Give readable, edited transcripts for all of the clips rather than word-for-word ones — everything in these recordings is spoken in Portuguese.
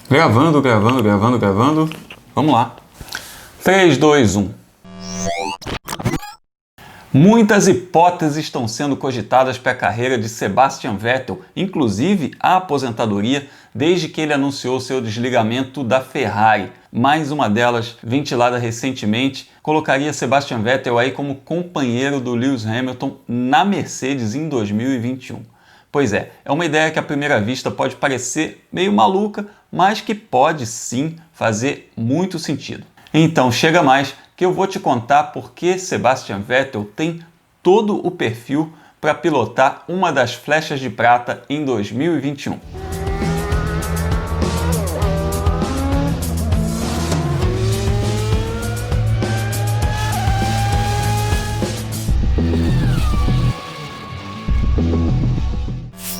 Gravando, gravando, gravando, gravando. Vamos lá. 3, 2, 1. Muitas hipóteses estão sendo cogitadas para a carreira de Sebastian Vettel, inclusive a aposentadoria, desde que ele anunciou seu desligamento da Ferrari. Mais uma delas, ventilada recentemente, colocaria Sebastian Vettel aí como companheiro do Lewis Hamilton na Mercedes em 2021. Pois é uma ideia que à primeira vista pode parecer meio maluca, mas que pode sim fazer muito sentido. Então chega mais que eu vou te contar por que Sebastian Vettel tem todo o perfil para pilotar uma das flechas de prata em 2021.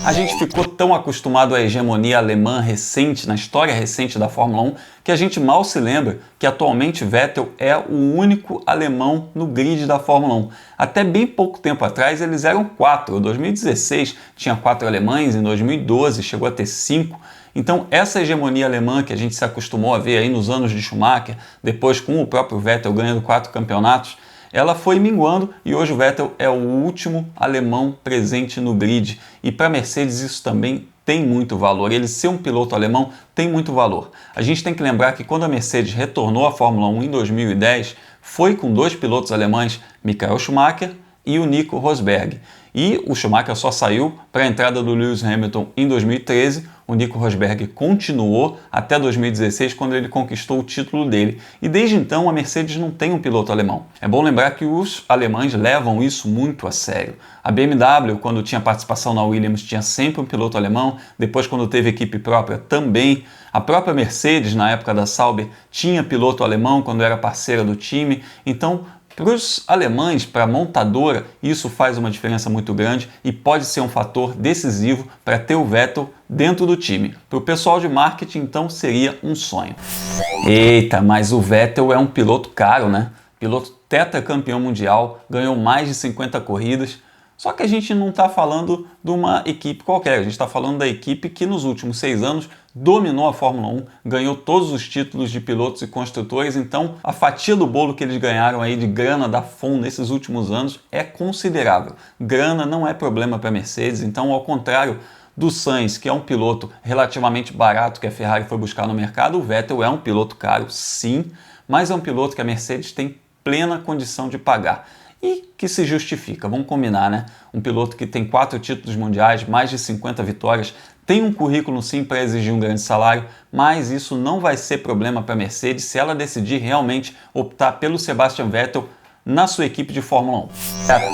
A gente ficou tão acostumado à hegemonia alemã recente, na história recente da Fórmula 1, que a gente mal se lembra que atualmente Vettel é o único alemão no grid da Fórmula 1. Até bem pouco tempo atrás eles eram 4. Em 2016 tinha 4 alemães, em 2012 chegou a ter 5. Então essa hegemonia alemã que a gente se acostumou a ver aí nos anos de Schumacher, depois com o próprio Vettel ganhando 4 campeonatos, ela foi minguando e hoje o Vettel é o último alemão presente no grid. E para a Mercedes isso também tem muito valor. Ele ser um piloto alemão tem muito valor. A gente tem que lembrar que quando a Mercedes retornou à Fórmula 1 em 2010, foi com 2 pilotos alemães, Michael Schumacher e o Nico Rosberg. E o Schumacher só saiu para a entrada do Lewis Hamilton em 2013, o Nico Rosberg continuou até 2016, quando ele conquistou o título dele. E desde então a Mercedes não tem um piloto alemão. É bom lembrar que os alemães levam isso muito a sério. A BMW, quando tinha participação na Williams, tinha sempre um piloto alemão, depois quando teve equipe própria também. A própria Mercedes, na época da Sauber, tinha piloto alemão quando era parceira do time. Então, para os alemães, para a montadora, isso faz uma diferença muito grande e pode ser um fator decisivo para ter o Vettel dentro do time. Para o pessoal de marketing, então, seria um sonho. Eita, mas o Vettel é um piloto caro, né? Piloto tetracampeão mundial, ganhou mais de 50 corridas. Só que a gente não está falando de uma equipe qualquer, a gente está falando da equipe que nos últimos 6 anos dominou a Fórmula 1, ganhou todos os títulos de pilotos e construtores, então a fatia do bolo que eles ganharam aí de grana da FOM nesses últimos anos é considerável. Grana não é problema para a Mercedes, então ao contrário do Sainz, que é um piloto relativamente barato que a Ferrari foi buscar no mercado, o Vettel é um piloto caro, sim, mas é um piloto que a Mercedes tem plena condição de pagar. E que se justifica, vamos combinar, né? Um piloto que tem 4 títulos mundiais, mais de 50 vitórias, tem um currículo sim para exigir um grande salário, mas isso não vai ser problema para a Mercedes se ela decidir realmente optar pelo Sebastian Vettel na sua equipe de Fórmula 1.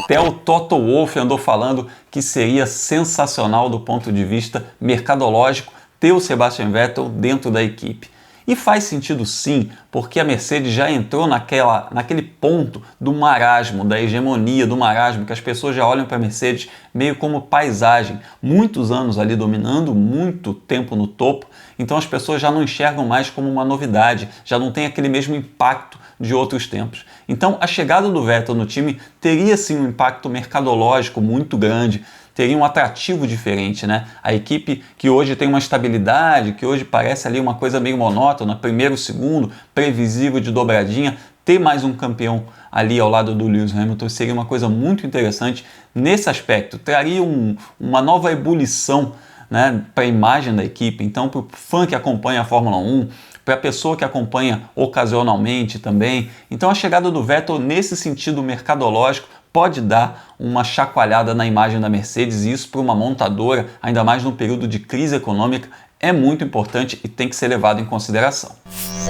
Até o Toto Wolff andou falando que seria sensacional do ponto de vista mercadológico ter o Sebastian Vettel dentro da equipe. E faz sentido sim, porque a Mercedes já entrou naquele ponto do marasmo, da hegemonia do marasmo, que as pessoas já olham para a Mercedes meio como paisagem. Muitos anos ali dominando, muito tempo no topo, então as pessoas já não enxergam mais como uma novidade, já não tem aquele mesmo impacto de outros tempos. Então a chegada do Vettel no time teria sim um impacto mercadológico muito grande, teria um atrativo diferente, né? A equipe que hoje tem uma estabilidade, que hoje parece ali uma coisa meio monótona, primeiro, segundo, previsível de dobradinha, ter mais um campeão ali ao lado do Lewis Hamilton seria uma coisa muito interessante nesse aspecto, traria uma nova ebulição, né, para a imagem da equipe. Então, para o fã que acompanha a Fórmula 1, para a pessoa que acompanha ocasionalmente também. Então a chegada do Vettel nesse sentido mercadológico pode dar uma chacoalhada na imagem da Mercedes, e isso para uma montadora, ainda mais num período de crise econômica, é muito importante e tem que ser levado em consideração.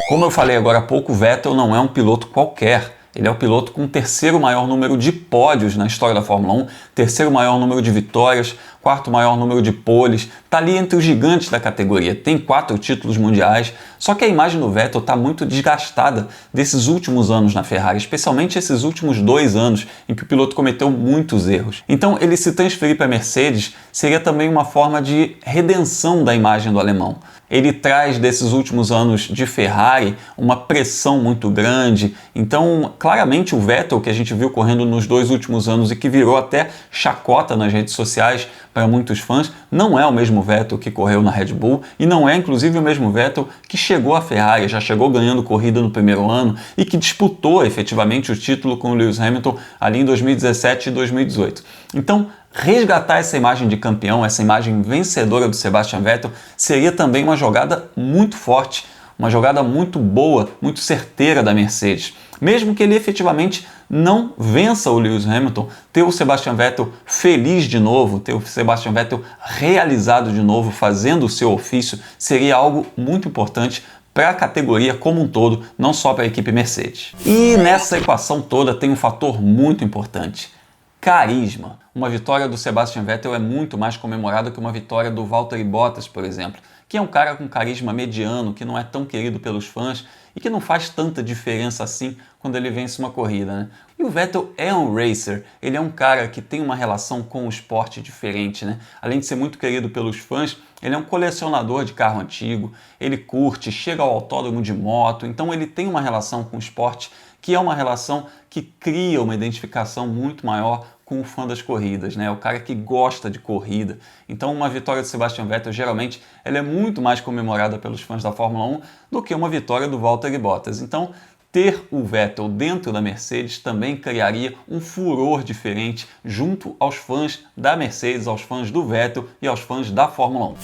Como eu falei agora há pouco, o Vettel não é um piloto qualquer. Ele é o piloto com o 3º maior número de pódios na história da Fórmula 1, 3º maior número de vitórias, 4º maior número de poles, está ali entre os gigantes da categoria, tem 4 títulos mundiais, só que a imagem do Vettel está muito desgastada desses últimos anos na Ferrari, especialmente esses últimos 2 anos em que o piloto cometeu muitos erros. Então ele se transferir para a Mercedes seria também uma forma de redenção da imagem do alemão. Ele traz desses últimos anos de Ferrari uma pressão muito grande, então claramente o Vettel que a gente viu correndo nos 2 últimos anos e que virou até chacota nas redes sociais para muitos fãs, não é o mesmo Vettel que correu na Red Bull e não é inclusive o mesmo Vettel que chegou à Ferrari, já chegou ganhando corrida no primeiro ano e que disputou efetivamente o título com o Lewis Hamilton ali em 2017 e 2018. Então, resgatar essa imagem de campeão, essa imagem vencedora do Sebastian Vettel, seria também uma jogada muito forte, uma jogada muito boa, muito certeira da Mercedes. Mesmo que ele efetivamente não vença o Lewis Hamilton, ter o Sebastian Vettel feliz de novo, ter o Sebastian Vettel realizado de novo, fazendo o seu ofício, seria algo muito importante para a categoria como um todo, não só para a equipe Mercedes. E nessa equação toda tem um fator muito importante: carisma. Uma vitória do Sebastian Vettel é muito mais comemorada que uma vitória do Valtteri Bottas, por exemplo, que é um cara com carisma mediano, que não é tão querido pelos fãs e que não faz tanta diferença assim quando ele vence uma corrida, né? E o Vettel é um racer, ele é um cara que tem uma relação com o esporte diferente, né? Além de ser muito querido pelos fãs, ele é um colecionador de carro antigo, ele curte, chega ao autódromo de moto, então ele tem uma relação com o esporte que é uma relação que cria uma identificação muito maior com o fã das corridas, né? O cara que gosta de corrida. Então uma vitória do Sebastian Vettel, geralmente, ela é muito mais comemorada pelos fãs da Fórmula 1 do que uma vitória do Valtteri Bottas. Então, ter o Vettel dentro da Mercedes também criaria um furor diferente junto aos fãs da Mercedes, aos fãs do Vettel e aos fãs da Fórmula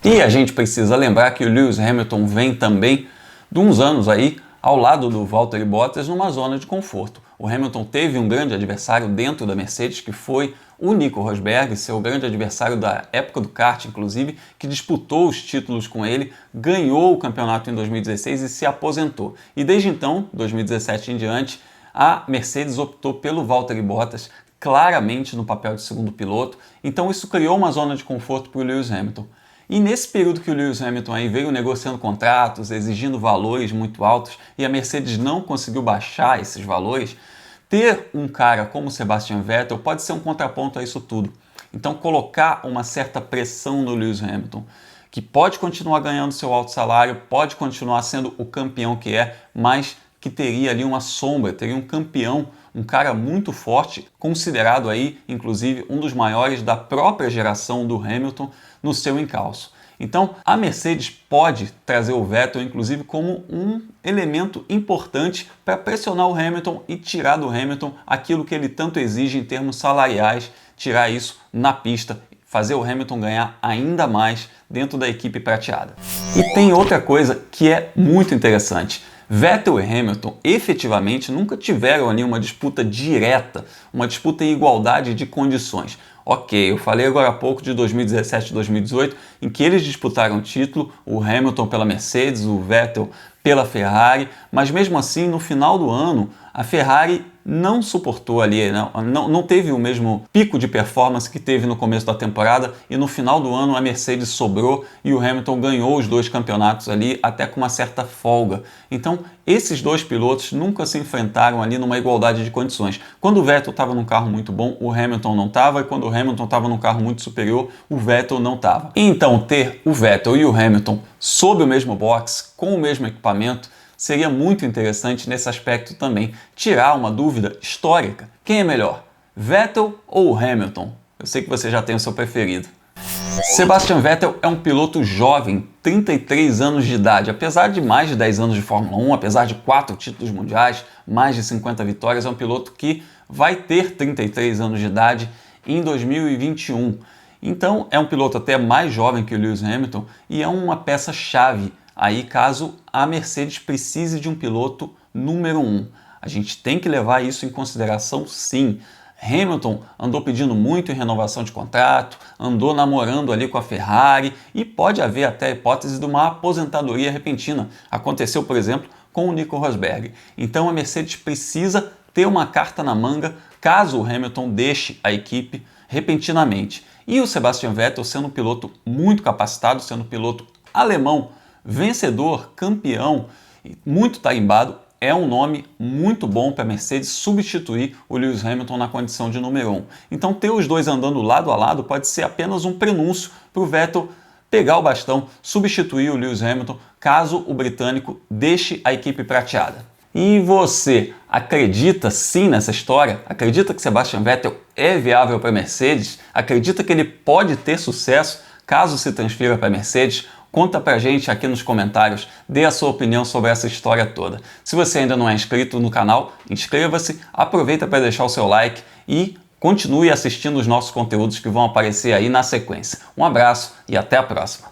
1. E a gente precisa lembrar que o Lewis Hamilton vem também de uns anos aí ao lado do Valtteri Bottas numa zona de conforto. O Hamilton teve um grande adversário dentro da Mercedes, que foi o Nico Rosberg, seu grande adversário da época do kart, inclusive, que disputou os títulos com ele, ganhou o campeonato em 2016 e se aposentou. E desde então, 2017 em diante, a Mercedes optou pelo Valtteri Bottas, claramente no papel de segundo piloto, então isso criou uma zona de conforto para o Lewis Hamilton. E nesse período que o Lewis Hamilton aí veio negociando contratos, exigindo valores muito altos, e a Mercedes não conseguiu baixar esses valores, ter um cara como o Sebastian Vettel pode ser um contraponto a isso tudo. Então colocar uma certa pressão no Lewis Hamilton, que pode continuar ganhando seu alto salário, pode continuar sendo o campeão que é, mas que teria ali uma sombra, teria um campeão, um cara muito forte, considerado aí, inclusive, um dos maiores da própria geração do Hamilton no seu encalço. Então, a Mercedes pode trazer o Vettel, inclusive, como um elemento importante para pressionar o Hamilton e tirar do Hamilton aquilo que ele tanto exige em termos salariais, tirar isso na pista, fazer o Hamilton ganhar ainda mais dentro da equipe prateada. E tem outra coisa que é muito interessante. Vettel e Hamilton efetivamente nunca tiveram ali uma disputa direta, uma disputa em igualdade de condições. Ok, eu falei agora há pouco de 2017 e 2018, em que eles disputaram o título, o Hamilton pela Mercedes, o Vettel pela Ferrari, mas mesmo assim, no final do ano, a Ferrari não suportou ali, não teve o mesmo pico de performance que teve no começo da temporada, e no final do ano a Mercedes sobrou e o Hamilton ganhou os dois campeonatos ali até com uma certa folga. Então esses dois pilotos nunca se enfrentaram ali numa igualdade de condições. Quando o Vettel estava num carro muito bom, o Hamilton não estava, e quando o Hamilton estava num carro muito superior, o Vettel não estava. Então ter o Vettel e o Hamilton sob o mesmo box, com o mesmo equipamento, seria muito interessante nesse aspecto também, tirar uma dúvida histórica. Quem é melhor, Vettel ou Hamilton? Eu sei que você já tem o seu preferido. Sebastian Vettel é um piloto jovem, 33 anos de idade. Apesar de mais de 10 anos de Fórmula 1, apesar de 4 títulos mundiais, mais de 50 vitórias, é um piloto que vai ter 33 anos de idade em 2021. Então é um piloto até mais jovem que o Lewis Hamilton e é uma peça-chave aí caso a Mercedes precise de um piloto número 1. A gente tem que levar isso em consideração, sim. Hamilton andou pedindo muito em renovação de contrato, andou namorando ali com a Ferrari e pode haver até a hipótese de uma aposentadoria repentina. Aconteceu, por exemplo, com o Nico Rosberg. Então a Mercedes precisa ter uma carta na manga caso o Hamilton deixe a equipe repentinamente. E o Sebastian Vettel, sendo um piloto muito capacitado, sendo um piloto alemão, vencedor, campeão, muito tarimbado, é um nome muito bom para a Mercedes substituir o Lewis Hamilton na condição de número 1. Então ter os dois andando lado a lado pode ser apenas um prenúncio para o Vettel pegar o bastão, substituir o Lewis Hamilton, caso o britânico deixe a equipe prateada. E você acredita sim nessa história? Acredita que Sebastian Vettel é viável para a Mercedes? Acredita que ele pode ter sucesso caso se transfira para a Mercedes? Conta pra gente aqui nos comentários, dê a sua opinião sobre essa história toda. Se você ainda não é inscrito no canal, inscreva-se, aproveita para deixar o seu like e continue assistindo os nossos conteúdos que vão aparecer aí na sequência. Um abraço e até a próxima!